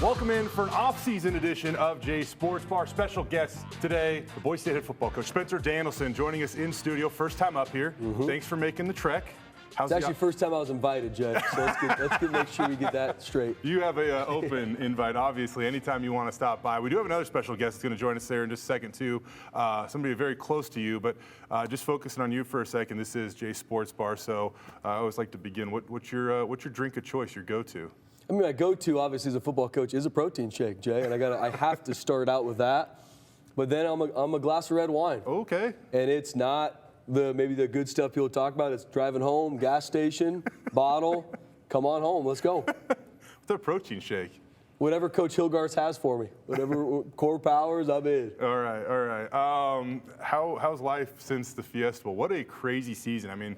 Welcome in for an off-season edition of Jay's Sports Bar. Special guest today, the Boise State head football coach, Spencer Danielson, joining us in studio. First time up here. Thanks for making the trek. It's actually first time I was invited, Jay, so let's make sure we get that straight. You have an open invite, obviously, anytime you want to stop by. We do have another special guest that's going to join us there in just a second, too. Somebody very close to you, but just focusing on you for a second. This is Jay's Sports Bar, so I always like to begin. What's your drink of choice, your go-to? I mean, my go-to, obviously, as a football coach, is a protein shake, Jay, and I have to start out with that. But then I'm a glass of red wine. Okay. And it's not maybe the good stuff people talk about. It's driving home, gas station, bottle. Come on home, let's go. What's a protein shake? Whatever Coach Hilgarth has for me. Whatever core powers, I'm in. All right. How's life since the Fiesta Bowl? What a crazy season. I mean,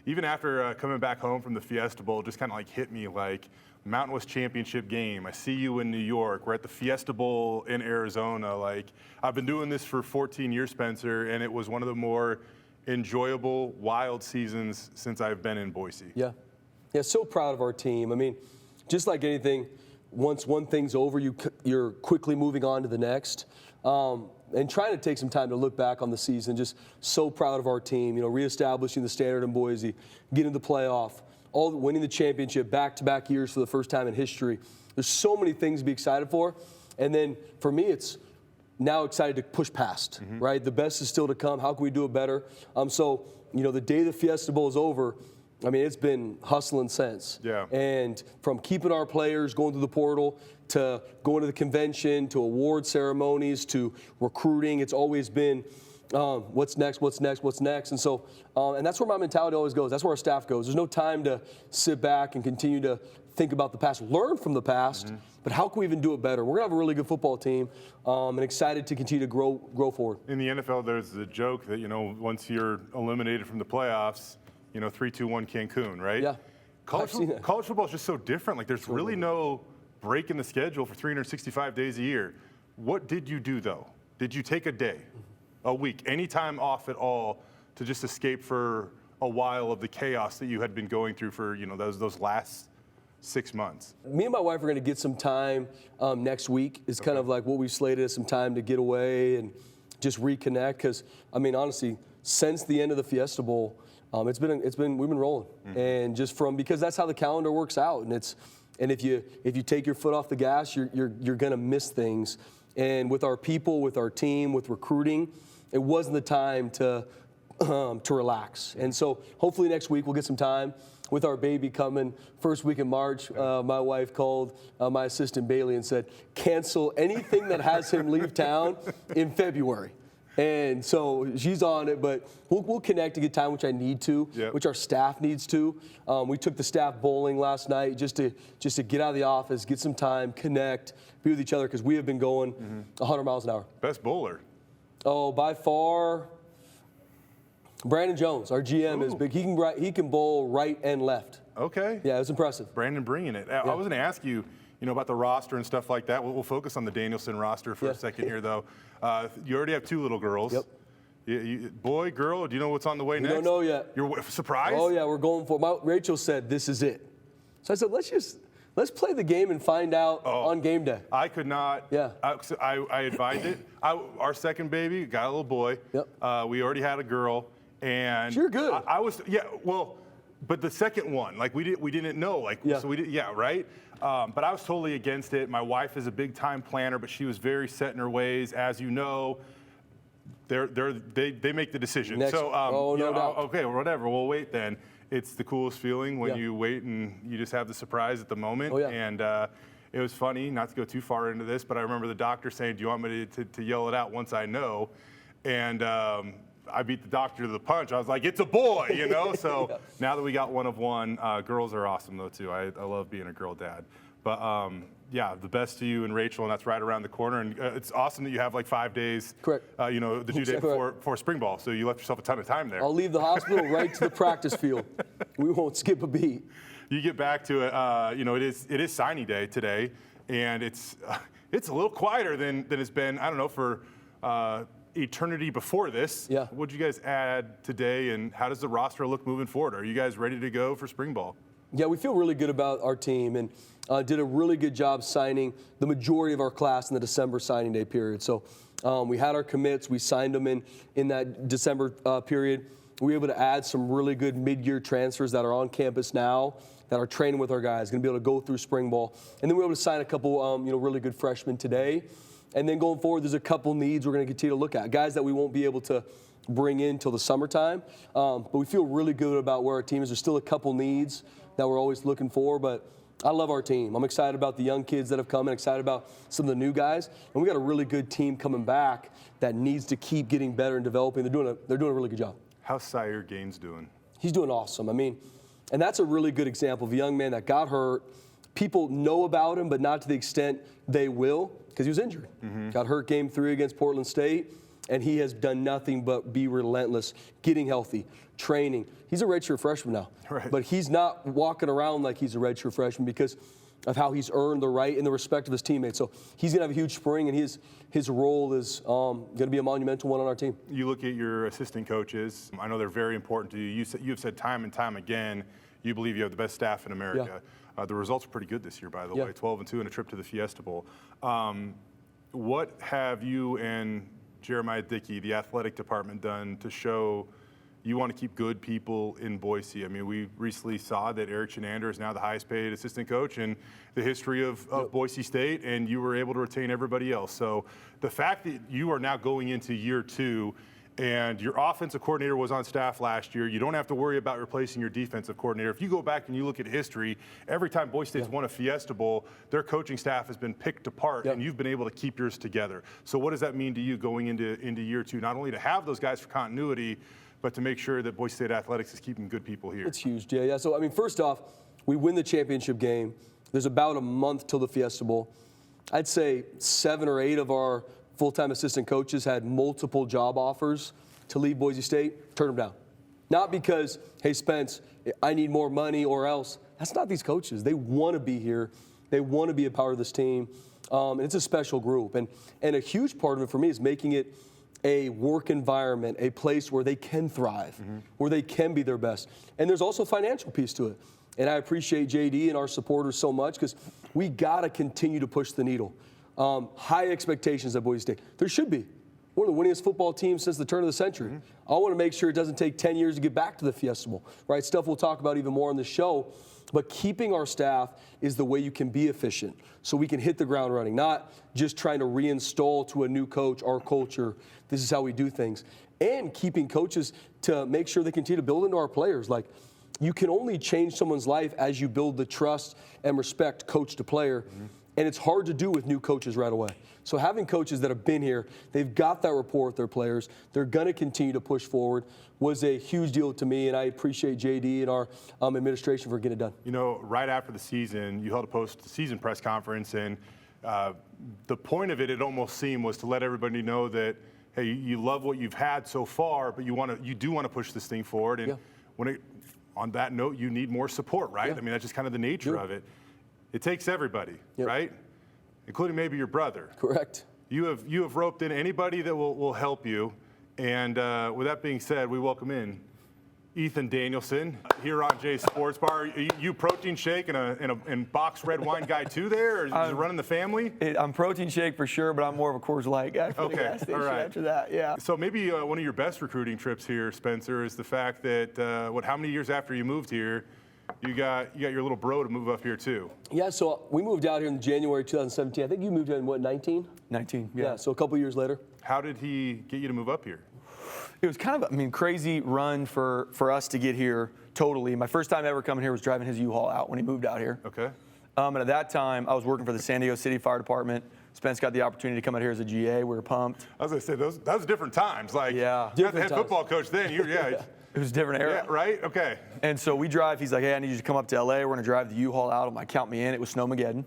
even after coming back home from the Fiesta Bowl, just kind of like hit me like Mountain West Championship game. I see you in New York. We're at the Fiesta Bowl in Arizona. Like, I've been doing this for 14 years, Spencer, and it was one of the more enjoyable, wild seasons since I've been in Boise. Yeah, so proud of our team. I mean, just like anything, once one thing's over, you're quickly moving on to the next. And trying to take some time to look back on the season. Just so proud of our team, reestablishing the standard in Boise, getting the playoff, winning the championship back-to-back years for the first time in history. There's so many things to be excited for. And then for me, it's now excited to push past, right? The best is still to come. How can we do it better? So, the day the Fiesta Bowl is over, I mean, it's been hustling since. Yeah. And from keeping our players, going through the portal, to going to the convention, to award ceremonies, to recruiting, it's always been what's next. And so, and that's where my mentality always goes. That's where our staff goes. There's no time to sit back and continue to think about the past, learn from the past, but how can we even do it better? We're going to have a really good football team and excited to continue to grow forward. In the NFL, there's a joke that, once you're eliminated from the playoffs, 3-2-1 Cancun, right? Yeah. College football is just so different. Like, there's really no break in the schedule for 365 days a year. What did you do, though? Did you take a day, a week, any time off at all to just escape for a while of the chaos that you had been going through for, those last 6 months? Me and my wife are going to get some time next week. It's kind of like what we've slated as some time to get away and just reconnect. Because, I mean, honestly, since the end of the Fiesta Bowl, we've been rolling. And just because that's how the calendar works out. And if you take your foot off the gas, you're going to miss things. And with our people, with our team, with recruiting, it wasn't the time to relax. And so hopefully next week we'll get some time. With our baby coming first week in March, my wife called my assistant Bailey and said, cancel anything that has him leave town in February. And so she's on it, but we'll connect to get time, which I need to, which our staff needs to. We took the staff bowling last night just to get out of the office, get some time, connect, be with each other, because we have been going 100 miles an hour. Best bowler? Oh, by far, Brandon Jones, our GM, is big. He can bowl right and left. Okay. Yeah, it was impressive. Brandon bringing it. I was going to ask you, about the roster and stuff like that. We'll focus on the Danielson roster for a second here, though. You already have 2 little girls. Yep. Boy, girl, do you know what's on the way next? We don't know yet. You're surprised? Oh, yeah, we're going for it. Rachel said, this is it. So I said, let's play the game and find out on game day. I could not. Yeah. I advised it. Our second baby got a little boy. Yep. We already had a girl. And you're good. I was, but the second one, like we didn't know, so we did, right? But I was totally against it. My wife is a big time planner, but she was very set in her ways. As you know, they make the decision. Next, so, no doubt. Okay, whatever. We'll wait then. It's the coolest feeling when you wait and you just have the surprise at the moment. And it was funny, not to go too far into this, but I remember the doctor saying, "Do you want me to yell it out once I know?" And I beat the doctor to the punch. I was like, it's a boy, So now that we got one of one, girls are awesome, though, too. I love being a girl dad. But, the best to you and Rachel, and that's right around the corner. And it's awesome that you have, 5 days, correct. The due date for spring ball. So you left yourself a ton of time there. I'll leave the hospital right to the practice field. We won't skip a beat. You get back to it. It is signing day today, and it's a little quieter than it's been, I don't know, for eternity before this. Yeah. What did you guys add today, and how does the roster look moving forward? Are you guys ready to go for spring ball? Yeah, we feel really good about our team and did a really good job signing the majority of our class in the December signing day period. So we had our commits. We signed them in that December period. We were able to add some really good mid-year transfers that are on campus now, that are training with our guys, going to be able to go through spring ball. And then we were able to sign a couple really good freshmen today. And then going forward, there's a couple needs we're going to continue to look at. Guys that we won't be able to bring in till the summertime. But we feel really good about where our team is. There's still a couple needs that we're always looking for, but I love our team. I'm excited about the young kids that have come and excited about some of the new guys. And we got a really good team coming back that needs to keep getting better and developing. They're doing a really good job. How's Sire Gaines doing? He's doing awesome. I mean, and that's a really good example of a young man that got hurt. People know about him, but not to the extent they will because he was injured. Got hurt game 3 against Portland State, and he has done nothing but be relentless, getting healthy, training. He's a redshirt freshman now, but he's not walking around like he's a redshirt freshman because of how he's earned the right and the respect of his teammates. So he's going to have a huge spring, and his role is going to be a monumental one on our team. You look at your assistant coaches. I know they're very important to you. You have said time and time again you believe you have the best staff in America. The results are pretty good this year, by the way, 12-2 and a trip to the Fiesta Bowl. What have you and Jeremiah Dickey, the athletic department, done to show you want to keep good people in Boise? I mean, we recently saw that Eric Shenander is now the highest paid assistant coach in the history of Boise State, and you were able to retain everybody else. So the fact that you are now going into year 2 and your offensive coordinator was on staff last year, you don't have to worry about replacing your defensive coordinator. If you go back and you look at history, every time Boise State's won a Fiesta Bowl, their coaching staff has been picked apart, and you've been able to keep yours together. So what does that mean to you going into year 2, not only to have those guys for continuity, but to make sure that Boise State Athletics is keeping good people here? It's huge, Jay. Yeah, so, I mean, first off, we win the championship game. There's about a month till the Fiesta Bowl. I'd say 7 or 8 of our full-time assistant coaches had multiple job offers to leave Boise State, turned them down. Not because, hey, Spence, I need more money or else. That's not these coaches. They want to be here. They want to be a part of this team. And it's a special group. And a huge part of it for me is making it a work environment, a place where they can thrive, where they can be their best. And there's also a financial piece to it. And I appreciate JD and our supporters so much because we got to continue to push the needle. High expectations at Boise State. There should be. One of the winningest football teams since the turn of the century. I want to make sure it doesn't take 10 years to get back to the Fiesta Bowl, right? Stuff we'll talk about even more on the show. But keeping our staff is the way you can be efficient so we can hit the ground running, not just trying to reinstall to a new coach our culture. This is how we do things. And keeping coaches to make sure they continue to build into our players. Like, you can only change someone's life as you build the trust and respect coach to player. And it's hard to do with new coaches right away. So having coaches that have been here, they've got that rapport with their players, they're going to continue to push forward, was a huge deal to me, and I appreciate JD and our administration for getting it done. You know, right after the season, you held a post-season press conference, and the point of it, it almost seemed, was to let everybody know that, hey, you love what you've had so far, but you do want to push this thing forward. And on that note, you need more support, right? I mean, that's just kind of the nature of it. It takes everybody, right? Including maybe your brother. Correct. You have roped in anybody that will help you. And with that being said, we welcome in Ethan Danielson here on Jay's Sports Bar. Are you protein shake and box red wine guy too there, or is it running the family? I'm protein shake for sure, but I'm more of a Coors Light guy for the gas station after that, yeah. So maybe one of your best recruiting trips here, Spencer, is the fact that, how many years after you moved here, you got your little bro to move up here too? Yeah, so we moved out here in January 2017. I think you moved in, what, 19? 19, yeah. Yeah, so a couple years later. How did he get you to move up here? It was kind of, crazy run for us to get here totally. My first time ever coming here was driving his U-Haul out when he moved out here. Okay. And at that time, I was working for the San Diego City Fire Department. Spence got the opportunity to come out here as a GA. We were pumped. I was going to say, that was different times. Like, yeah. You had the head football coach then. It was a different era. Yeah, right? Okay. And so we drive. He's like, hey, I need you to come up to LA. We're going to drive the U-Haul out. I'm like, count me in. It was Snowmageddon.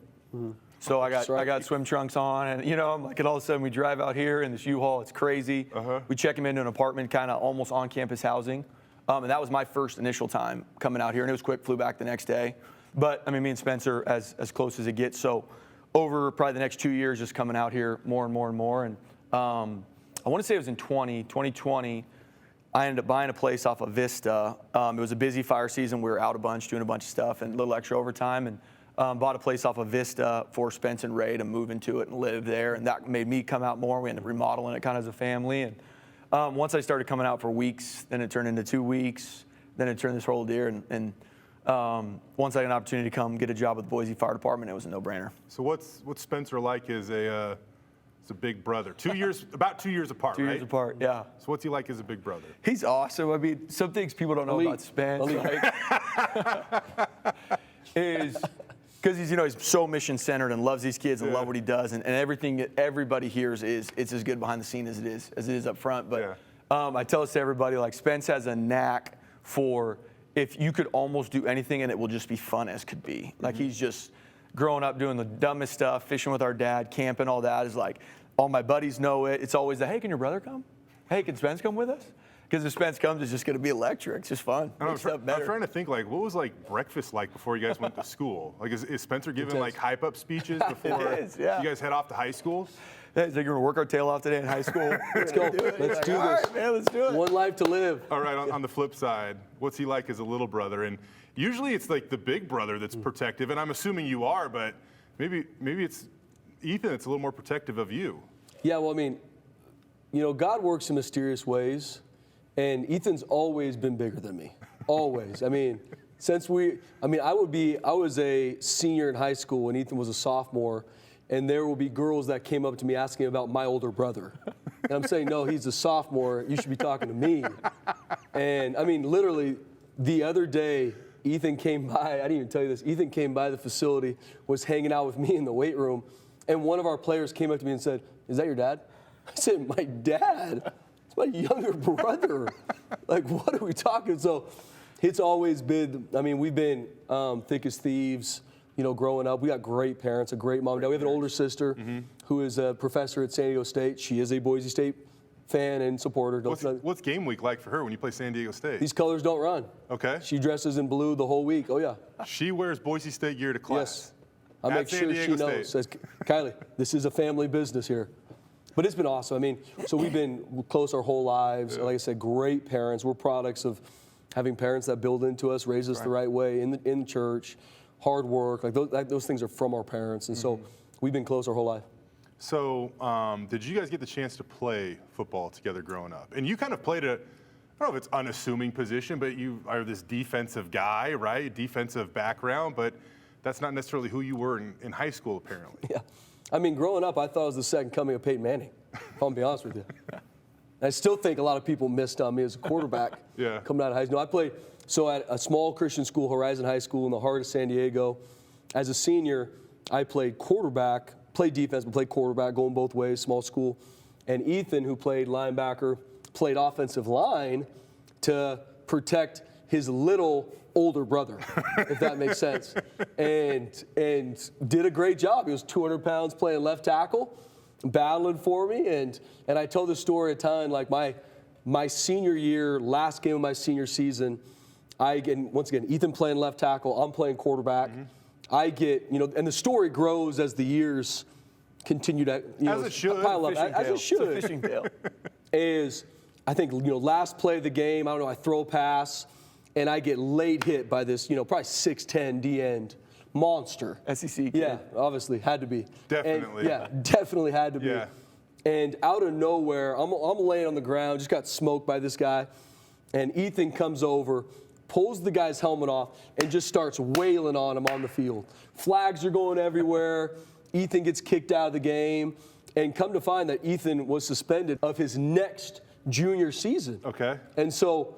So I got swim trunks on, and I'm like, and all of a sudden we drive out here in this U-Haul. It's crazy. We check him into an apartment, kind of almost on-campus housing, and that was my first initial time coming out here, and it was quick. Flew back the next day, but me and Spencer as close as it gets. So over probably the next 2 years, just coming out here more and more and more, and I want to say it was in 2020. I ended up buying a place off of Vista. It was a busy fire season. We were out a bunch, doing a bunch of stuff, and a little extra overtime, and bought a place off of Vista for Spence and Ray to move into it and live there, and that made me come out more. We ended up remodeling it kind of as a family, and once I started coming out for weeks, then it turned into 2 weeks, then it turned this whole deal, and once I had an opportunity to come get a job with the Boise Fire Department, it was a no-brainer. So what's Spencer like as a big brother? 2 years, about 2 years apart, 2 right? years apart, yeah. So what's he like as a big brother? He's awesome. I mean, some things people don't know about Spence is because he's so mission-centered and loves these kids and love what he does, and everything that everybody hears is it's as good behind the scene as it is up front. But I tell this to everybody, like Spence has a knack for if you could almost do anything and it will just be fun as could be. Like he's just growing up doing the dumbest stuff, fishing with our dad, camping, all that is like, all my buddies know it. It's always the, hey, can your brother come? Hey, can Spence come with us? Because if Spence comes, it's just going to be electric. It's just fun. I'm trying to think, like, what was like breakfast like before you guys went to school? Like, is Spencer giving like hype up speeches before you guys head off to high school? Yeah, he's like, you're going to work our tail off today in high school. Let's go. Let's do this. All right, man, let's do it. One life to live. All right, on the flip side, what's he like as a little brother? And usually it's like the big brother that's protective, and I'm assuming you are, but maybe it's Ethan that's a little more protective of you. Yeah, well, I mean, God works in mysterious ways, and Ethan's always been bigger than me. Always. I mean, I was a senior in high school when Ethan was a sophomore, and there will be girls that came up to me asking about my older brother. And I'm saying, no, he's a sophomore. You should be talking to me. And, I mean, literally, the other day, Ethan came by. I didn't even tell you this. Ethan came by the facility, was hanging out with me in the weight room, and one of our players came up to me and said, "Is that your dad?" I said, "My dad? It's my younger brother." Like, what are we talking? So it's always been, I mean, we've been thick as thieves. Growing up, we got great parents, a great mom and dad. We have an older sister who is a professor at San Diego State. She is a Boise State fan and supporter. What's game week like for her when you play San Diego State? These colors don't run. Okay. She dresses in blue the whole week. Oh, yeah. She wears Boise State gear to class. Yes. I make sure she knows. Says, Kylie, this is a family business here. But it's been awesome. I mean, so we've been close our whole lives. Yeah. Like I said, great parents. We're products of having parents that build into us, raise us the right way in church. Hard work, like those things are from our parents, and so we've been close our whole life. So, did you guys get the chance to play football together growing up? And you kind of played I don't know if it's unassuming position, but you are this defensive guy, right? Defensive background, but that's not necessarily who you were in high school, apparently. Yeah, I mean, growing up, I thought I was the second coming of Peyton Manning. If I'm be honest with you, I still think a lot of people missed on me as a quarterback. Coming out of high school, I played. So at a small Christian school, Horizon High School in the heart of San Diego, as a senior, I played quarterback, played defense, but played quarterback, going both ways, small school. And Ethan, who played linebacker, played offensive line to protect his little older brother, if that makes sense. And did a great job. He was 200 pounds playing left tackle, battling for me. And I tell this story a ton, like my senior year, last game of my senior season, once again, Ethan playing left tackle, I'm playing quarterback. I get, and the story grows as the years continue to, as it should, pile up. As it should. It's a fishing tail. I think, last play of the game, I don't know, I throw a pass, and I get late hit by this, probably 6'10" D-end monster. SEC kid. Yeah, obviously, had to be. Definitely. Definitely had to be. Yeah. And out of nowhere, I'm laying on the ground, just got smoked by this guy, and Ethan comes over, pulls the guy's helmet off, and just starts wailing on him on the field. Flags are going everywhere. Ethan gets kicked out of the game. And come to find that Ethan was suspended of his next junior season. Okay. And so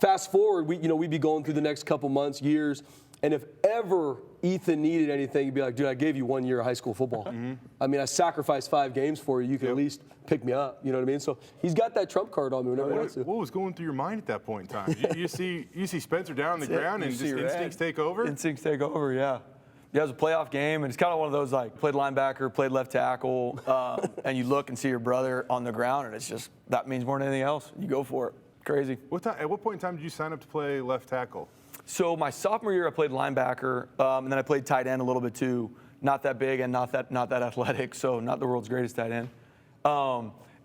fast forward, we'd be going through the next couple months, years, and if ever Ethan needed anything, he'd be like, "Dude, I gave you 1 year of high school football. I mean, I sacrificed 5 games for you. You can at least pick me up." You know what I mean? So he's got that trump card on me whenever he wants to. What was going through your mind at that point in time? you see Spencer down on the ground and just instincts take over? Instincts take over, yeah. Yeah, it was a playoff game, and it's kind of one of those, like, played linebacker, played left tackle, and you look and see your brother on the ground, and it's just, that means more than anything else. You go for it. Crazy. At what point in time did you sign up to play left tackle? So my sophomore year, I played linebacker, and then I played tight end a little bit too. Not that big and not that athletic, so not the world's greatest tight end.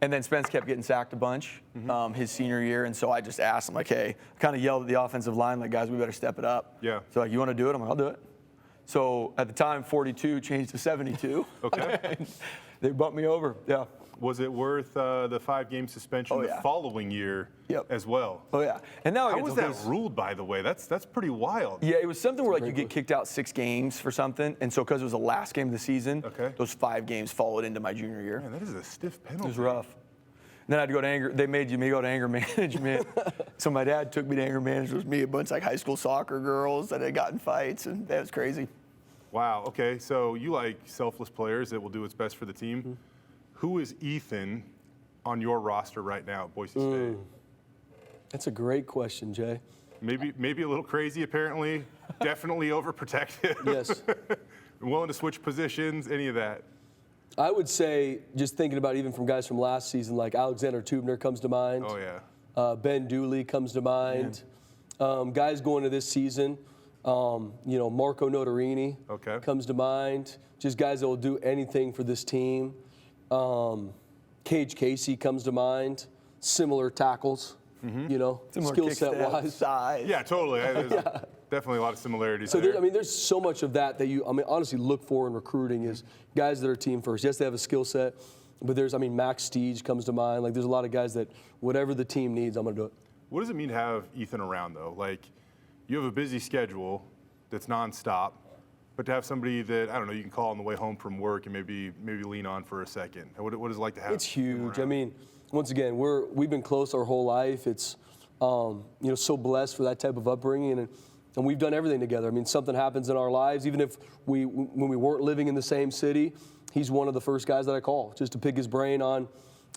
And then Spence kept getting sacked a bunch his senior year. And so I just asked him, like, hey, I kind of yelled at the offensive line, like, guys, we better step it up. Yeah. So, like, you want to do it? I'm like, I'll do it. So at the time, 42 changed to 72. Okay. They bumped me over. Yeah. Was it worth the 5-game suspension the following year as well? Oh, yeah. And now How was that ruled, by the way? That's pretty wild. Yeah, it was something where, like, you get kicked out 6 games for something. And so because it was the last game of the season, those 5 games followed into my junior year. Man, that is a stiff penalty. It was rough. And then I had to go to anger. They made me go to anger management. So my dad took me to anger management. It was me, a bunch of like high school soccer girls that had gotten fights, and that was crazy. Wow. Okay. So you like selfless players that will do what's best for the team. Mm-hmm. Who is Ethan on your roster right now at Boise State? That's a great question, Jay. Maybe a little crazy, apparently. Definitely overprotective. Yes. Willing to switch positions, any of that? I would say, just thinking about even from guys from last season, like Alexander Tubner comes to mind. Oh, yeah. Ben Dooley comes to mind. Guys going to this season, Marco Notarini comes to mind. Just guys that will do anything for this team. Cage Casey comes to mind. Similar tackles, skill set wise. Size. Yeah, totally. There's definitely a lot of similarities so there. there's so much of that you, honestly look for in recruiting is guys that are team first. Yes, they have a skill set, but Max Steege comes to mind. Like, there's a lot of guys that whatever the team needs, I'm going to do it. What does it mean to have Ethan around, though? Like, you have a busy schedule that's nonstop, but to have somebody that, I don't know, you can call on the way home from work and maybe lean on for a second. What is it like to have? It's huge. Once again, we've been close our whole life. It's so blessed for that type of upbringing, and we've done everything together. Something happens in our lives, even if when we weren't living in the same city, he's one of the first guys that I call just to pick his brain on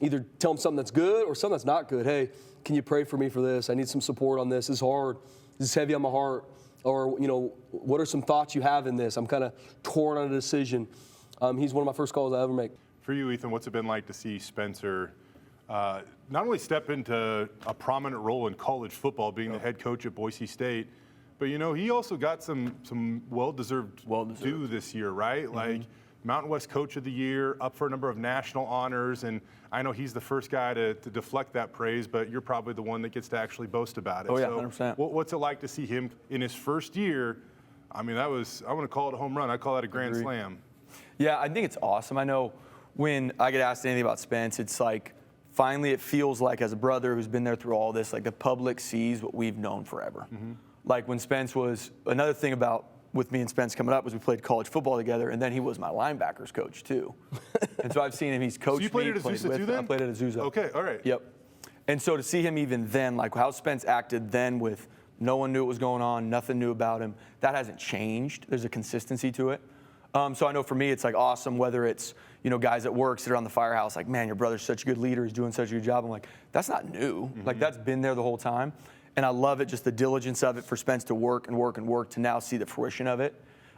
either tell him something that's good or something that's not good. Hey, can you pray for me for this? I need some support on this. It's hard. This is heavy on my heart. Or, what are some thoughts you have in this? I'm kind of torn on a decision. He's one of my first calls I ever make. For you, Ethan, what's it been like to see Spencer not only step into a prominent role in college football, being the head coach at Boise State, but, he also got some well-deserved due this year, right? Mm-hmm. Like, Mountain West Coach of the Year, up for a number of national honors, and I know he's the first guy to deflect that praise, but you're probably the one that gets to actually boast about it. Oh, yeah, 100%. What's it like to see him in his first year? I want to call it a home run. I call that a grand slam. Yeah, I think it's awesome. I know when I get asked anything about Spence, it's like, finally it feels like, as a brother who's been there through all this, like the public sees what we've known forever. Mm-hmm. Like when Spence was, another thing about with me and Spence coming up was we played college football together, and then he was my linebackers coach too. And so I've seen him. He's coached me. So you played at Azusa too, then? I played at Azusa. Okay, all right. Yep. And so to see him even then, like how Spence acted then with no one knew what was going on, nothing knew about him, that hasn't changed. There's a consistency to it. So I know for me it's like awesome, whether it's, guys at work sit around the firehouse like, man, your brother's such a good leader, he's doing such a good job. I'm like, that's not new. Mm-hmm. Like, that's been there the whole time. And I love it, just the diligence of it for Spence to work and work and work to now see the fruition of it.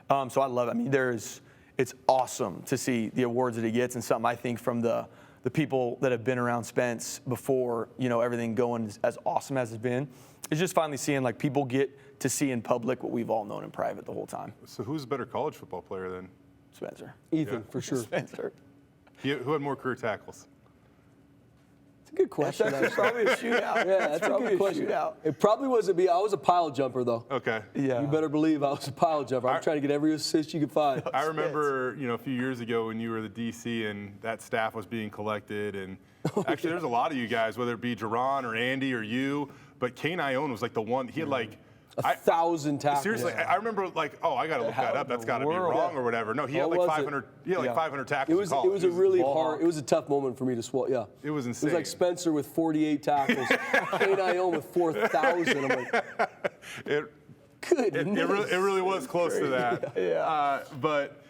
So I love it. It's awesome to see the awards that he gets, and something I think from the people that have been around Spence before, everything going as awesome as it's been, is just finally seeing like people get to see in public what we've all known in private the whole time. So who's a better college football player then? Spencer. Ethan, for sure. Spencer. Who had more career tackles? Good question. That's probably a shootout. Yeah, that's probably a good question. Shootout. It probably wasn't me. I was a pile jumper, though. Okay. Yeah. You better believe I was a pile jumper. I'm trying to get every assist you could find. I remember, a few years ago when you were the DC and that staff was being collected, and actually there's a lot of you guys, whether it be Jerron or Andy or you, but Kane Ione was like the one. He had like 1,000 tackles. Seriously, I remember like, I got to look that up. That's got to be wrong or whatever. No, he had like 500. He had like 500 tackles. It was a really hard. It was a tough moment for me to swallow. Yeah, it was insane. It was like Spencer with 48 tackles, Kane Ione with 4,000. I'm like, it really was close to that. Yeah. But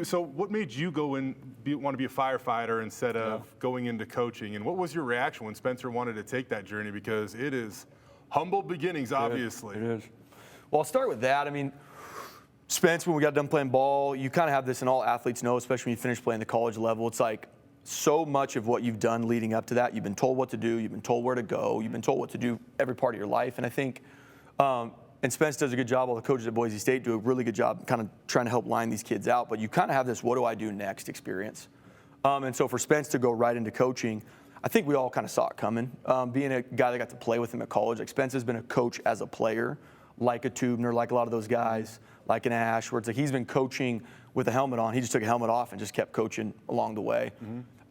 so what made you go want to be a firefighter instead of going into coaching? And what was your reaction when Spencer wanted to take that journey? Because it is humble beginnings, obviously. It is. Well, I'll start with that. Spence, when we got done playing ball, you kind of have this, and all athletes know, especially when you finish playing the college level, it's like so much of what you've done leading up to that, you've been told what to do, you've been told where to go, you've been told what to do every part of your life. And I think, and Spence does a good job, all the coaches at Boise State do a really good job kind of trying to help line these kids out, but you kind of have this what do I do next experience. And so for Spence to go right into coaching, I think we all kind of saw it coming. Being a guy that got to play with him at college, like Spencer's been a coach as a player, like a Tubner, like a lot of those guys, like an Ash, where it's like he's been coaching with a helmet on. He just took a helmet off and just kept coaching along the way.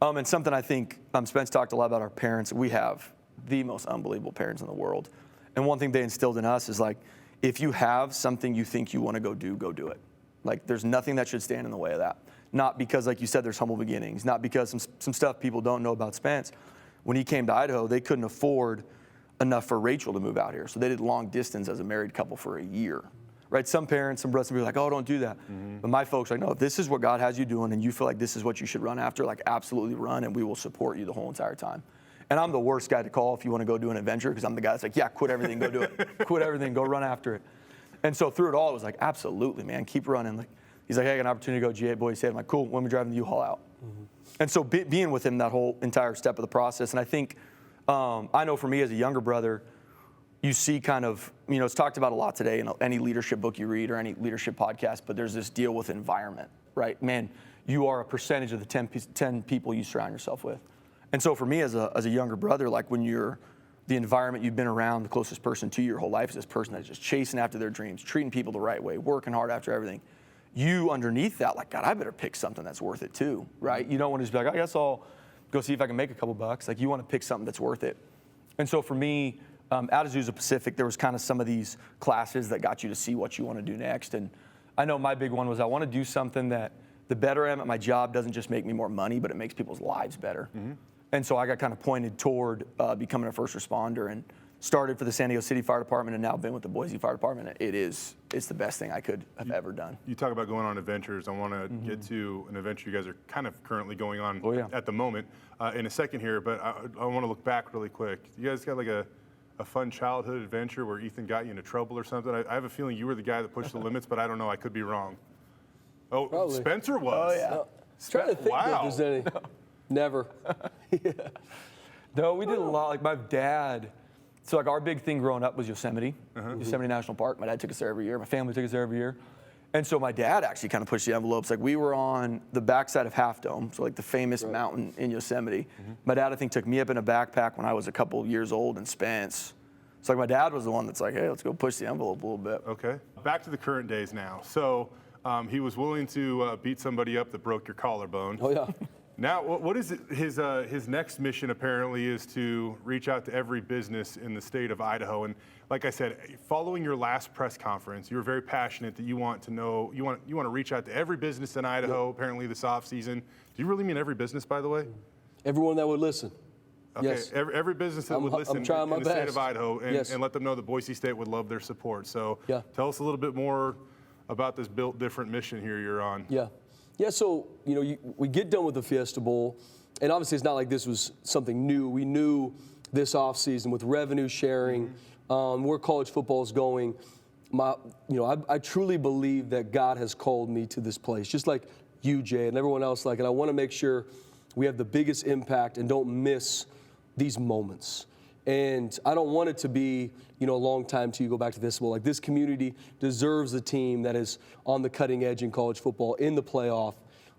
And something I think Spence talked a lot about our parents. We have the most unbelievable parents in the world. And one thing they instilled in us is like, if you have something you think you want to go do it. Like there's nothing that should stand in the way of that. Not because, like you said, there's humble beginnings. Not because some stuff people don't know about Spence. When he came to Idaho, they couldn't afford enough for Rachel to move out here. So they did long distance as a married couple for a year. Right? Some parents, some brothers will be like, oh, don't do that. But my folks are like, no, if this is what God has you doing and you feel like this is what you should run after, like absolutely run, and we will support you the whole entire time. And I'm the worst guy to call if you want to go do an adventure, because I'm the guy that's like, yeah, quit everything, go do it. Quit everything, go run after it. And so through it all, it was like, absolutely, man, keep running. Like, he's like, hey, I got an opportunity to go GA at Boise State. I'm like, cool, when we driving the U-Haul out. And so being with him that whole entire step of the process, and I think, I know for me as a younger brother, you see kind of, it's talked about a lot today in any leadership book you read or any leadership podcast, but there's this deal with environment, right? Man, you are a percentage of the 10 people you surround yourself with. And so for me as a younger brother, like when you're the environment you've been around, the closest person to you your whole life is this person that's just chasing after their dreams, treating people the right way, working hard after everything. You underneath that, like, God, I better pick something that's worth it too, right? You don't want to just be like, I guess I'll go see if I can make a couple bucks. Like, you want to pick something that's worth it. And so for me, out of Azusa Pacific, there was kind of some of these classes that got you to see what you want to do next. And I know my big one was I want to do something that the better I am at my job doesn't just make me more money, but it makes people's lives better. And so I got kind of pointed toward becoming a first responder and started for the San Diego City Fire Department and now been with the Boise Fire Department. It's the best thing I could have ever done. You talk about going on adventures. I want to get to an adventure you guys are kind of currently going on at the moment in a second here, but I want to look back really quick. You guys got like a fun childhood adventure where Ethan got you into trouble or something? I have a feeling you were the guy that pushed the limits, but I don't know. I could be wrong. Oh, probably. Spencer was. Oh, yeah. No, trying to think if there's any. Never. No, we did a lot. Like my dad, so like our big thing growing up was Yosemite, Yosemite National Park. My dad took us there every year. My family took us there every year. And so my dad actually kind of pushed the envelopes. Like we were on the backside of Half Dome, so like the famous mountain in Yosemite. My dad, I think, took me up in a backpack when I was a couple years old and Spence. So like my dad was the one that's like, hey, let's go push the envelope a little bit. Okay. Back to the current days now. So he was willing to beat somebody up that broke your collarbone. Oh, yeah. Now, what is it? His next mission apparently is to reach out to every business in the state of Idaho. And like I said, following your last press conference, you were very passionate that you want to reach out to every business in Idaho. Apparently, this offseason. Do you really mean every business, by the way? Everyone that would listen. Okay, yes. every business that would listen in the state of Idaho, and let them know that Boise State would love their support. So tell us a little bit more about this Built Different mission here you're on. Yeah, so, we get done with the Fiesta Bowl, and obviously it's not like this was something new. We knew this offseason with revenue sharing, where college football is going. I truly believe that God has called me to this place, just like you, Jay, and everyone else. And I want to make sure we have the biggest impact and don't miss these moments. And I don't want it to be, a long time till you go back to this bowl. Like, this community deserves a team that is on the cutting edge in college football, in the playoff.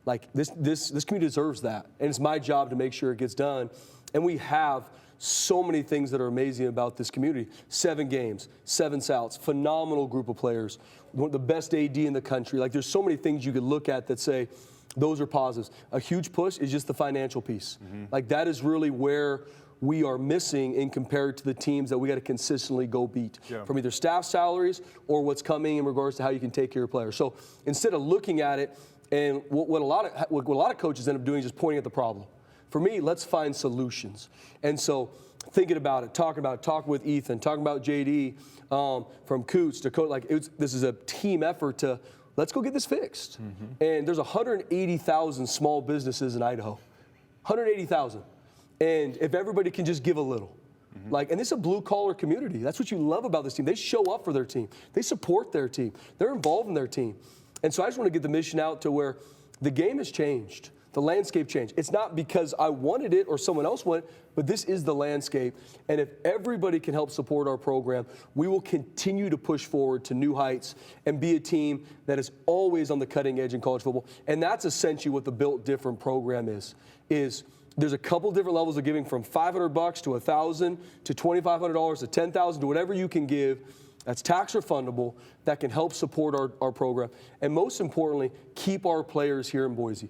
Like, this community deserves that. And it's my job to make sure it gets done. And we have so many things that are amazing about this community. 7 games, 7 Souths, phenomenal group of players, one of the best AD in the country. Like, there's so many things you could look at that say, those are positives. A huge push is just the financial piece. Like, that is really where we are missing in compared to the teams that we got to consistently go beat from either staff salaries or what's coming in regards to how you can take care of players. So instead of looking at it, and what a lot of coaches end up doing is just pointing at the problem. For me, let's find solutions. And so thinking about it, talking with Ethan, talking about JD, from Coots to coach, like this is a team effort to let's go get this fixed. And there's 180,000 small businesses in Idaho, 180,000. And if everybody can just give a little, and this is a blue-collar community. That's what you love about this team. They show up for their team. They support their team. They're involved in their team. And so I just want to get the mission out to where the game has changed. The landscape changed. It's not because I wanted it or someone else wanted it, but this is the landscape. And if everybody can help support our program, we will continue to push forward to new heights and be a team that is always on the cutting edge in college football. And that's essentially what the Built Different program is There's a couple different levels of giving, from $500 to $1,000 to $2,500 to $10,000 to whatever you can give. That's tax refundable, that can help support our program. And most importantly, keep our players here in Boise.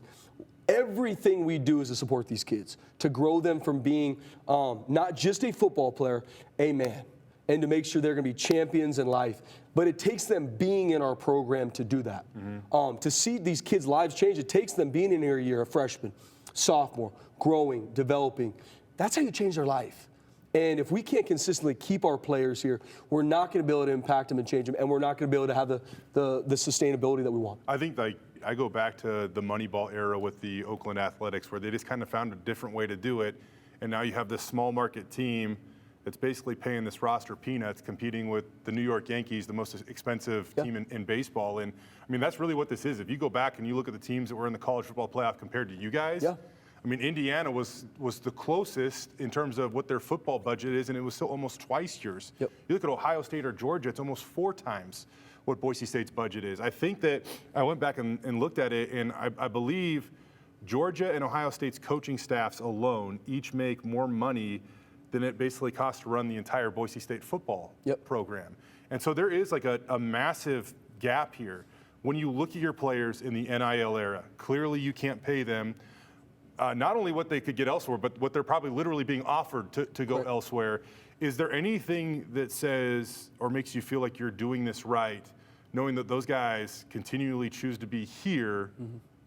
Everything we do is to support these kids, to grow them from being not just a football player, a man, and to make sure they're going to be champions in life. But it takes them being in our program to do that. To see these kids' lives change, it takes them being in here a year, a freshman, sophomore, growing, developing. That's how you change their life. And if we can't consistently keep our players here, we're not going to be able to impact them and change them, and we're not going to be able to have the sustainability that we want. I think I go back to the Moneyball era with the Oakland Athletics, where they just kind of found a different way to do it, and now you have this small market team that's basically paying this roster peanuts, competing with the New York Yankees, the most expensive team in baseball. And I mean, that's really what this is. If you go back and you look at the teams that were in the college football playoff compared to you guys, I mean, Indiana was the closest in terms of what their football budget is, and it was still almost twice yours. You look at Ohio State or Georgia, it's almost 4 times what Boise State's budget is. I think that I went back and looked at it, and I believe Georgia and Ohio State's coaching staffs alone each make more money than it basically costs to run the entire Boise State football program. And so there is like a massive gap here. When you look at your players in the NIL era, clearly you can't pay them not only what they could get elsewhere, but what they're probably literally being offered to go elsewhere. Is there anything that says or makes you feel like you're doing this right, knowing that those guys continually choose to be here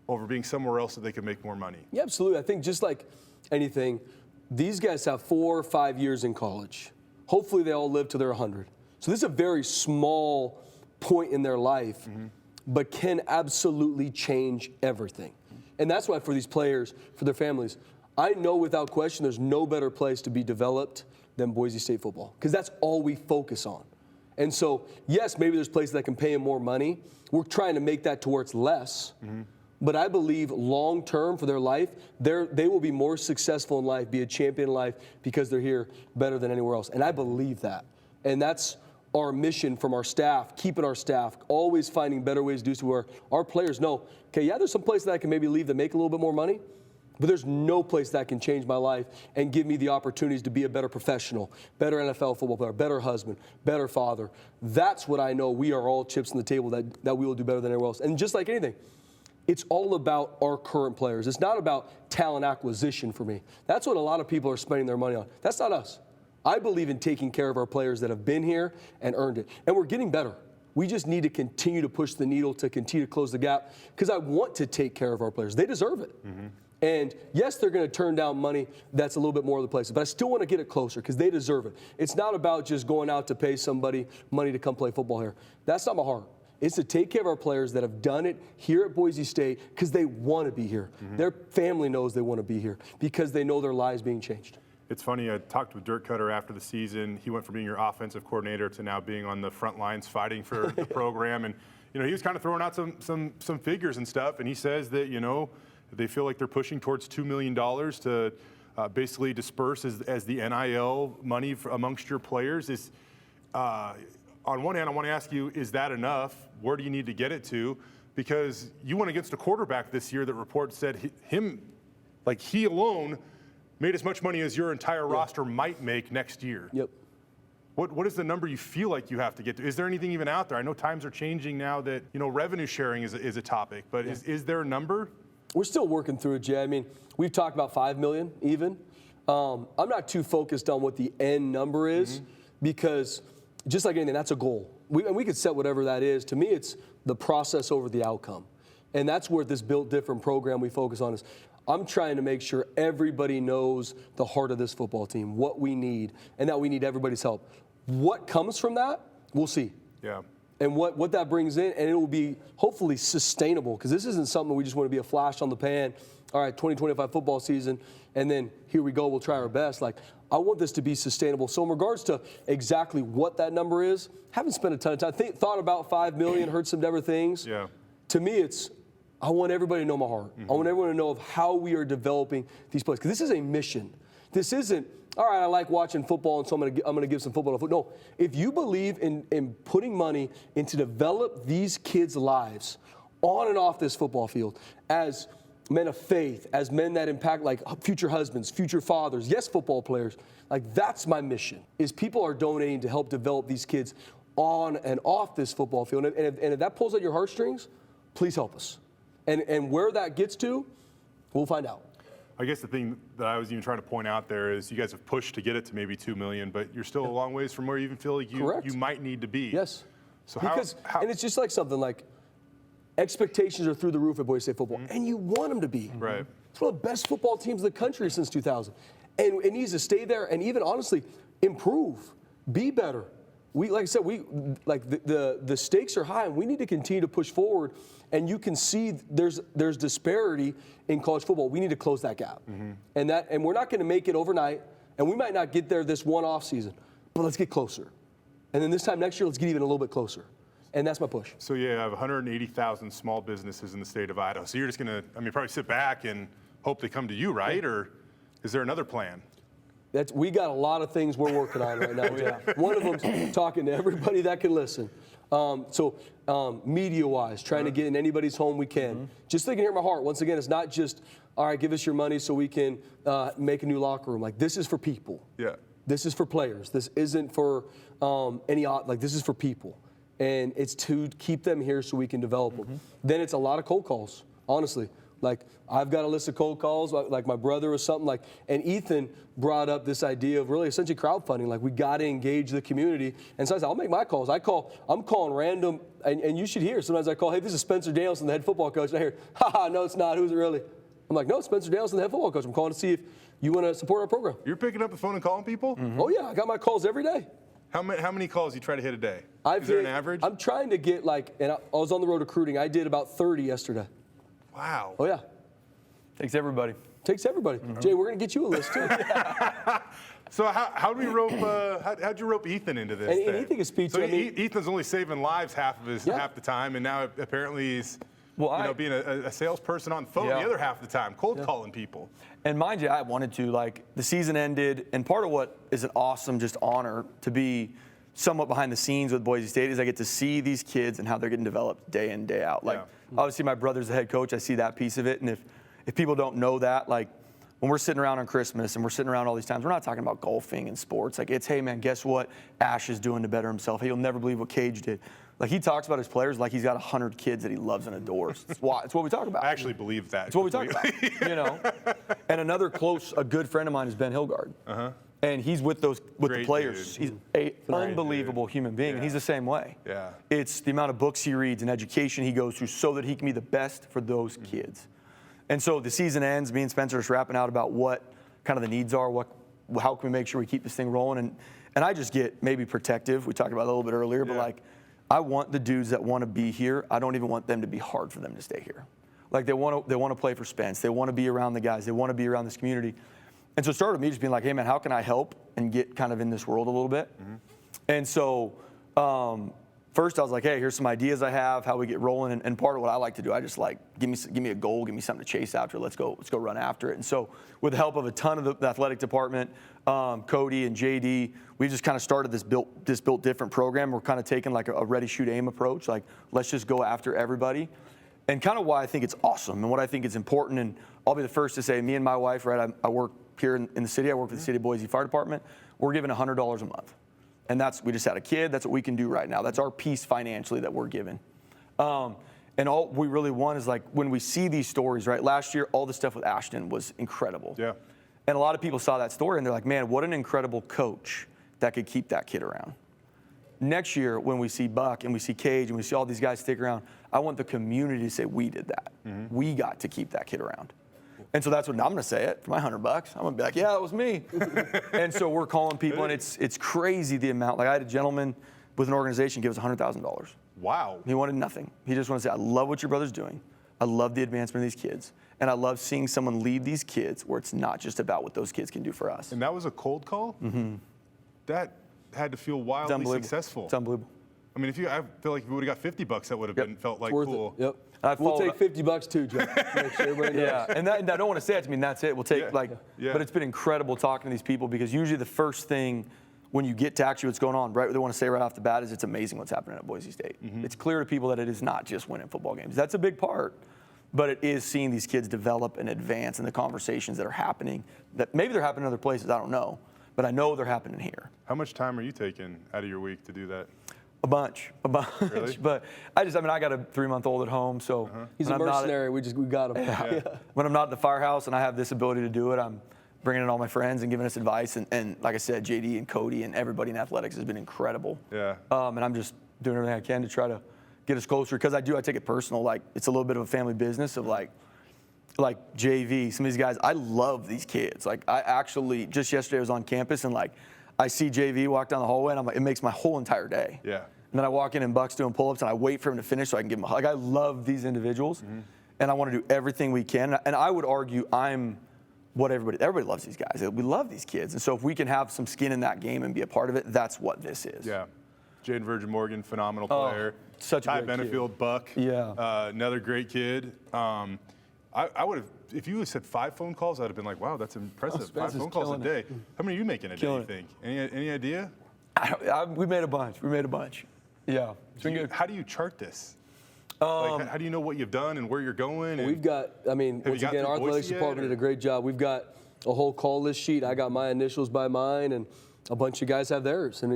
over being somewhere else that they can make more money? Yeah, absolutely. I think just like anything, these guys have 4 or 5 years in college. Hopefully they all live till they're 100. So this is a very small point in their life, but can absolutely change everything. And that's why for these players, for their families, I know without question there's no better place to be developed than Boise State football, because that's all we focus on. And so, yes, maybe there's places that can pay them more money. We're trying to make that to where it's less. But I believe long term for their life, they will be more successful in life, be a champion in life, because they're here better than anywhere else. And I believe that. And that's our mission from our staff, keeping our staff, always finding better ways to do so where our players know, okay, yeah, there's some place that I can maybe leave that make a little bit more money, but there's no place that can change my life and give me the opportunities to be a better professional, better NFL football player, better husband, better father. That's what I know. We are all chips on the table that we will do better than anyone else. And just like anything, it's all about our current players. It's not about talent acquisition for me. That's what a lot of people are spending their money on. That's not us. I believe in taking care of our players that have been here and earned it. And we're getting better. We just need to continue to push the needle, to continue to close the gap, because I want to take care of our players. They deserve it. And yes, they're going to turn down money that's a little bit more of the places, but I still want to get it closer because they deserve it. It's not about just going out to pay somebody money to come play football here. That's not my heart. It's to take care of our players that have done it here at Boise State because they want to be here. Their family knows they want to be here because they know their lives being changed. It's funny, I talked with Dirk Cutter after the season. He went from being your offensive coordinator to now being on the front lines fighting for the program. And, you know, he was kind of throwing out some figures and stuff. And he says that, you know, they feel like they're pushing towards $2 million to basically disperse as the NIL money amongst your players. On one hand, I want to ask you, is that enough? Where do you need to get it to? Because you went against a quarterback this year that reports said he alone made as much money as your entire roster might make next year. What is the number you feel like you have to get to? Is there anything even out there? I know times are changing now that, you know, revenue sharing is a topic, but is there a number? We're still working through it, Jay. I mean, we've talked about $5 million even. I'm not too focused on what the end number is because just like anything, that's a goal. We could set whatever that is. To me, it's the process over the outcome. And that's where this Built Different program we focus on is. I'm trying to make sure everybody knows the heart of this football team, what we need, and that we need everybody's help. What comes from that, we'll see. And what that brings in, and it will be hopefully sustainable, because this isn't something we just want to be a flash on the pan. All right, 2025 football season, and then here we go, we'll try our best. Like, I want this to be sustainable. So in regards to exactly what that number is, haven't spent a ton of time. Thought about $5 million, heard some different things. To me, it's, I want everybody to know my heart. I want everyone to know of how we are developing these players. Because this is a mission. This isn't, all right, I like watching football, and so I'm going to give some football. No, if you believe in putting money into develop these kids' lives on and off this football field as men of faith, as men that impact like future husbands, future fathers, yes, football players. Like that's my mission, is people are donating to help develop these kids on and off this football field. And if that pulls at your heartstrings, please help us. And where that gets to, we'll find out. I guess the thing that I was even trying to point out there is you guys have pushed to get it to maybe $2 million, but you're still a long ways from where you even feel like you might need to be. Yes. So how and it's just like something like expectations are through the roof at Boise State football, and you want them to be. Right. It's one of the best football teams in the country since 2000. And it needs to stay there and even honestly improve, be better. Like I said, the stakes are high, and we need to continue to push forward. And you can see there's disparity in college football. We need to close that gap, and we're not going to make it overnight. And we might not get there this one off season, but let's get closer. And then this time next year, let's get even a little bit closer. And that's my push. So you have 180,000 small businesses in the state of Idaho. So you're just going to, probably sit back and hope they come to you, right? Or is there another plan? We got a lot of things we're working on right now. One of them's talking to everybody that can listen. Media-wise, trying to get in anybody's home we can. Just so they can hear my heart. Once again, it's not just, all right, give us your money so we can make a new locker room. Like, this is for people. Yeah. This is for players. This isn't for this is for people. And it's to keep them here so we can develop them. Then it's a lot of cold calls, honestly. Like, I've got a list of cold calls, like my brother or something, like, and Ethan brought up this idea of really essentially crowdfunding. Like, we got to engage the community. And so I said, I'll make my calls. I'm calling random, and you should hear. Sometimes I call, hey, this is Spencer Danielson, the head football coach. And I hear, no, it's not. Who's it really? I'm like, no, it's Spencer Danielson, the head football coach. I'm calling to see if you want to support our program. You're picking up the phone and calling people? Oh, yeah. I got my calls every day. How many calls you try to hit a day? Is there an average? I'm trying to get and I was on the road recruiting. I did about 30 yesterday. Wow. Oh, yeah. Takes everybody. Jay, we're going to get you a list, too. So how'd you rope Ethan into this? And Ethan can speak to me. Ethan's only saving lives half the time, and now apparently he's being a salesperson on the phone the other half of the time, cold calling people. And mind you, I wanted to. Like, the season ended, and part of what is an awesome just honor to be somewhat behind the scenes with Boise State is I get to see these kids and how they're getting developed day in, day out. Like, obviously my brother's the head coach. I see that piece of it, and if people don't know that, like, when we're sitting around on Christmas and we're sitting around all these times, we're not talking about golfing and sports. Like, it's, hey, man, guess what Ash is doing to better himself? Hey, you'll never believe what Cage did. Like, he talks about his players like he's got 100 kids that he loves and adores. It's what we talk about. I actually believe that. It's what we talk about, And another a good friend of mine is Ben Hilgard. And he's with the players. Dude. He's an unbelievable human being, and he's the same way. Yeah. It's the amount of books he reads and education he goes through so that he can be the best for those kids. And so the season ends, me and Spencer are just rapping out about what kind of the needs are, how can we make sure we keep this thing rolling. And I just get maybe protective. We talked about it a little bit earlier, but like, I want the dudes that want to be here, I don't even want them to be hard for them to stay here. Like, they want to play for Spence. They want to be around the guys. They want to be around this community. And so it started with me just being like, hey, man, how can I help and get kind of in this world a little bit? And so first I was like, hey, here's some ideas I have, how we get rolling. And part of what I like to do, I just like, give me a goal, give me something to chase after. Let's go run after it. And so with the help of a ton of the athletic department, Cody and JD, we just kind of started this built different program. We're kind of taking like a ready, shoot, aim approach. Like, let's just go after everybody. And kind of why I think it's awesome and what I think is important. And I'll be the first to say, me and my wife, right, I work here in the city. I work for the City of Boise Fire Department. We're given $100 a month. And we just had a kid. That's what we can do right now. That's our piece financially that we're given. And all we really want is, like, when we see these stories, right? Last year, all the stuff with Ashton was incredible. Yeah. And a lot of people saw that story and they're like, man, what an incredible coach that could keep that kid around. Next year, when we see Buck and we see Cage and we see all these guys stick around, I want the community to say we did that. We got to keep that kid around. And so that's what I'm going to say it for my $100. I'm going to be like, yeah, it was me. And so we're calling people, and it's crazy the amount. Like, I had a gentleman with an organization give us $100,000. Wow. He wanted nothing. He just wanted to say, I love what your brother's doing. I love the advancement of these kids. And I love seeing someone lead these kids where it's not just about what those kids can do for us. And that was a cold call? That had to feel wildly successful. It's unbelievable. I mean, I feel like if we would have got $50, that would have felt like cool. Yep. We'll take $50 too, Joe. Make sure everybody knows. And I don't want to say that to me, that's it. We'll take but it's been incredible talking to these people, because usually the first thing when you get to actually what's going on, right, what they want to say right off the bat is it's amazing what's happening at Boise State. It's clear to people that it is not just winning football games. That's a big part. but it is seeing these kids develop and advance in the conversations that are happening. That maybe they're happening in other places, I don't know, but I know they're happening here. How much time are you taking out of your week to do that? A bunch. Really? But I got a 3-month-old at home, so he's a mercenary. We got him. Yeah. When I'm not at the firehouse and I have this ability to do it, I'm bringing in all my friends and giving us advice. And like I said, JD and Cody and everybody in athletics has been incredible. Yeah. And I'm just doing everything I can to try to get us closer, because I take it personal. Like, it's a little bit of a family business of like JV, some of these guys. I love these kids. Like, I actually, just yesterday I was on campus and like, I see JV walk down the hallway and I'm like, it makes my whole entire day. Yeah. And then I walk in and Buck's doing pull-ups and I wait for him to finish so I can give him a hug. Like, I love these individuals and I want to do everything we can. And I would argue I'm what everybody loves these guys. We love these kids. And so if we can have some skin in that game and be a part of it, that's what this is. Yeah. Jaden Virgin Morgan, phenomenal player. Such a Ty great Benefield, kid. Buck. Yeah. Another great kid. I would have, if you said 5 phone calls, I'd have been like, wow, that's impressive. 5 Spencer's phone calls a killing day. it. How many are you making a day, you think? Any idea? We made a bunch. Yeah. It's been good. How do you chart this? Like, how do you know what you've done and where you're going? We've got, once again, our athletics department did a great job. We've got a whole call list sheet. I got my initials by mine, and a bunch of guys have theirs. And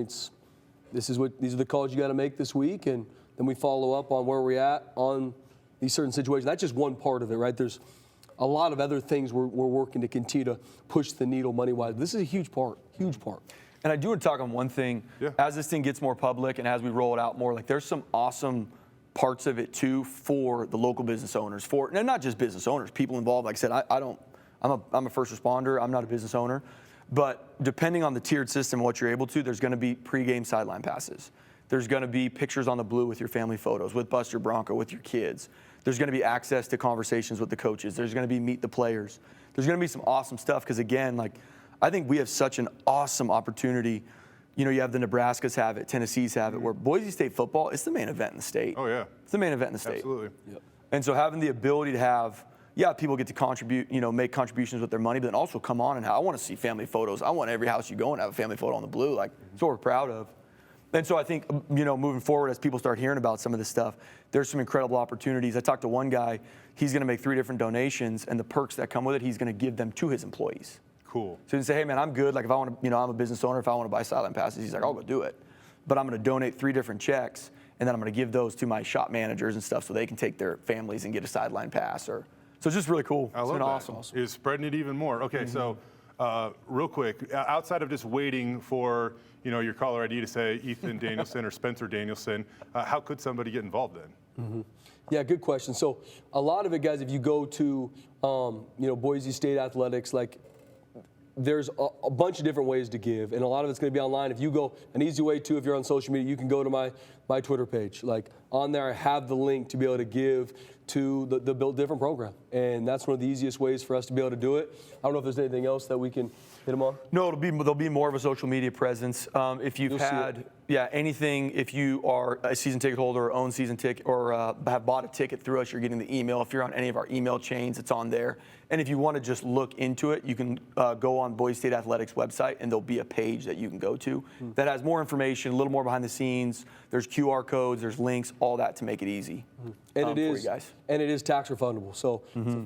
these are the calls you got to make this week, and then we follow up on where we're at on these certain situations. That's just one part of it, right? There's a lot of other things we're working to continue to push the needle money-wise. This is a huge part. And I do want to talk on one thing. Yeah. As this thing gets more public and as we roll it out more, like, there's some awesome parts of it too for the local business owners, and not just business owners, people involved. Like I said, I'm a first responder. I'm not a business owner, but depending on the tiered system, what you're able to, there's going to be pregame sideline passes. There's going to be pictures on the blue with your family photos, with Buster Bronco, with your kids. There's going to be access to conversations with the coaches. There's going to be meet the players. There's going to be some awesome stuff, because again, like, I think we have such an awesome opportunity. You know, you have the Nebraskas have it, Tennessee's have it, where Boise State football, it's the main event in the state. Oh, yeah. It's the main event in the state. Absolutely. Yep. And so having the ability to have, people get to contribute, make contributions with their money, but then also come on and I want to see family photos. I want every house you go and have a family photo on the blue. Like, that's what we're proud of. And so I think, moving forward, as people start hearing about some of this stuff, there's some incredible opportunities. I talked to one guy, he's going to make 3 different donations, and the perks that come with it, he's going to give them to his employees. Cool. So you can say, hey, man, I'm good. Like, if I want to, I'm a business owner. If I want to buy sideline passes, he's like, I'll go do it. But I'm going to donate 3 different checks, and then I'm going to give those to my shop managers and stuff so they can take their families and get a sideline pass. So it's just really cool. I love been that. awesome. You're spreading it even more. Okay, so real quick, outside of just waiting for your caller ID to say Ethan Danielson or Spencer Danielson, how could somebody get involved then? Yeah, good question. So a lot of it, guys, if you go to Boise State Athletics, like, there's a bunch of different ways to give, and a lot of it's going to be online. If you go, an easy way too, if you're on social media, you can go to my Twitter page. Like, on there, I have the link to be able to give to the Built Different program, and that's one of the easiest ways for us to be able to do it. I don't know if there's anything else that we can hit them on. No, there'll be more of a social media presence. If you've had anything, if you are a season ticket holder or own season ticket or have bought a ticket through us, you're getting the email. If you're on any of our email chains, it's on there. And if you want to just look into it, you can go on Boise State Athletics website, and there'll be a page that you can go to that has more information, a little more behind the scenes. There's QR codes, there's links, all that to make it easy. And for you guys. And it is tax refundable. So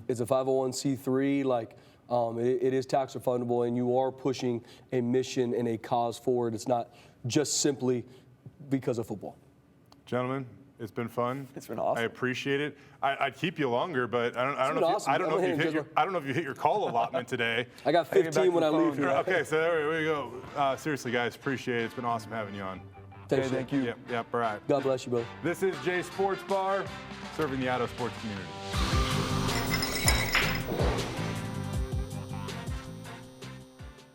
it's a 501c3. Like, it is tax refundable, and you are pushing a mission and a cause forward. It's not just simply because of football. Gentlemen, it's been fun. It's been awesome. I appreciate it. I'd keep you longer, but I don't know if you hit your call allotment today. I got 15 when I leave here. Okay, so there we go. Seriously, guys, appreciate it. It's been awesome having you on. Thank you. Yep, all right. God bless you, brother. This is Jay Sports Bar, serving the Idaho sports community.